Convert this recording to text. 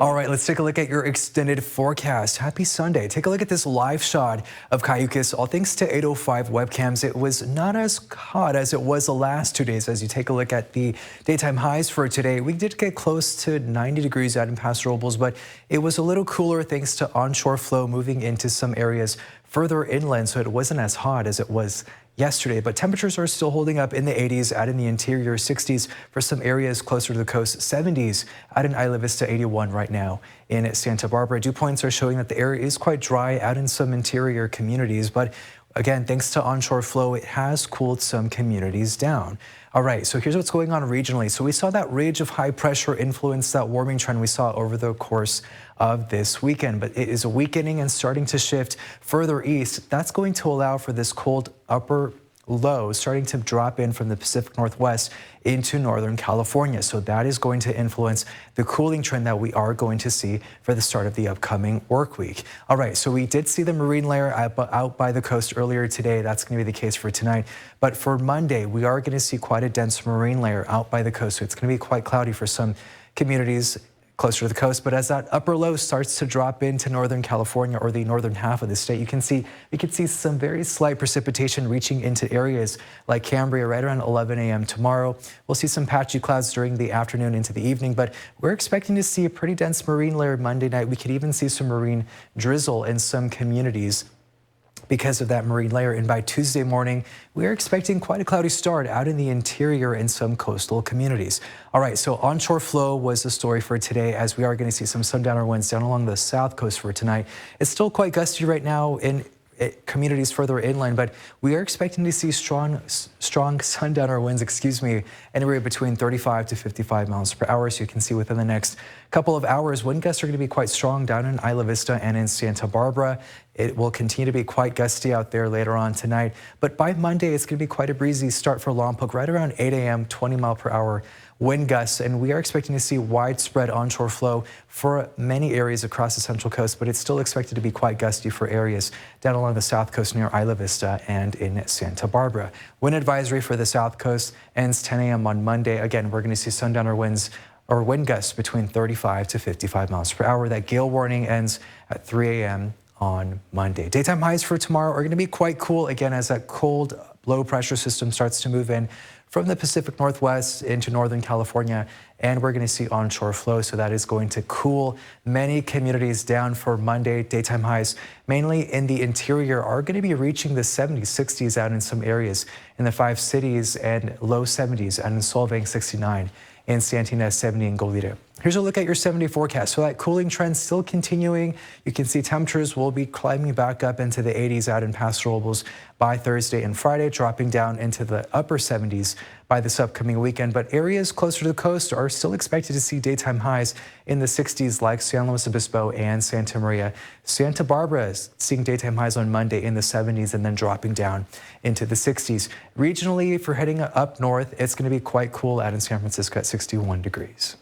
All right, let's take a look at your extended forecast. Happy Sunday. Take a look at this live shot of Cayucos. All thanks to 805 webcams, it was not as hot as it was the last 2 days. As you take a look at the daytime highs for today, we did get close to 90 degrees out in Paso Robles, but it was a little cooler thanks to onshore flow moving into some areas further inland, so it wasn't as hot as it was yesterday, but temperatures are still holding up in the 80s, out in the interior 60s for some areas closer to the coast, 70s out in Isla Vista, 81 right now in Santa Barbara. Dew points are showing that the air is quite dry out in some interior communities, but again, thanks to onshore flow, it has cooled some communities down. All right, so here's what's going on regionally. So we saw that ridge of high pressure influence that warming trend we saw over the course of this weekend, but it is weakening and starting to shift further east. That's going to allow for this cold upper low starting to drop in from the Pacific Northwest into Northern California. So that is going to influence the cooling trend that we are going to see for the start of the upcoming work week. All right, so we did see the marine layer out by the coast earlier today. That's going to be the case for tonight. But for Monday, we are going to see quite a dense marine layer out by the coast. So it's going to be quite cloudy for some communities closer to the coast, but as that upper low starts to drop into Northern California or the northern half of the state, you can see some very slight precipitation reaching into areas like Cambria right around 11 a.m. tomorrow. We'll see some patchy clouds during the afternoon into the evening, but we're expecting to see a pretty dense marine layer Monday night. We could even see some marine drizzle in some communities because of that marine layer. And by Tuesday morning, we're expecting quite a cloudy start out in the interior in some coastal communities. All right, so onshore flow was the story for today, as we are going to see some sundowner winds down along the south coast for tonight. It's still quite gusty right now in communities further inland, but we are expecting to see strong sundowner winds, anywhere between 35 to 55 miles per hour. So you can see within the next couple of hours, wind gusts are going to be quite strong down in Isla Vista and in Santa Barbara. It will continue to be quite gusty out there later on tonight, but by Monday, it's going to be quite a breezy start for Lompoc, right around 8 a.m., 20 mile per hour wind gusts, and we are expecting to see widespread onshore flow for many areas across the Central Coast, but it's still expected to be quite gusty for areas down along the South Coast near Isla Vista and in Santa Barbara. Wind advisory for the South Coast ends 10 a.m. on Monday. Again, we're going to see sundowner winds or wind gusts between 35 to 55 miles per hour. That gale warning ends at 3 a.m. on Monday. Daytime highs for tomorrow are going to be quite cool, again, as that cold low pressure system starts to move in from the Pacific Northwest into Northern California, and we're going to see onshore flow, so that is going to cool many communities down for Monday. Daytime highs, mainly in the interior, are going to be reaching the 70s, 60s out in some areas in the 5 cities, and low 70s out in Solvang, 69, in Santina, 70 in Goleta. Here's a look at your 7-day forecast. So that cooling trend still continuing. You can see temperatures will be climbing back up into the 80s out in Paso Robles by Thursday and Friday, dropping down into the upper 70s by this upcoming weekend. But areas closer to the coast are still expected to see daytime highs in the 60s, like San Luis Obispo and Santa Maria. Santa Barbara is seeing daytime highs on Monday in the 70s and then dropping down into the 60s. Regionally, if you're heading up north, it's going to be quite cool out in San Francisco at 61 degrees.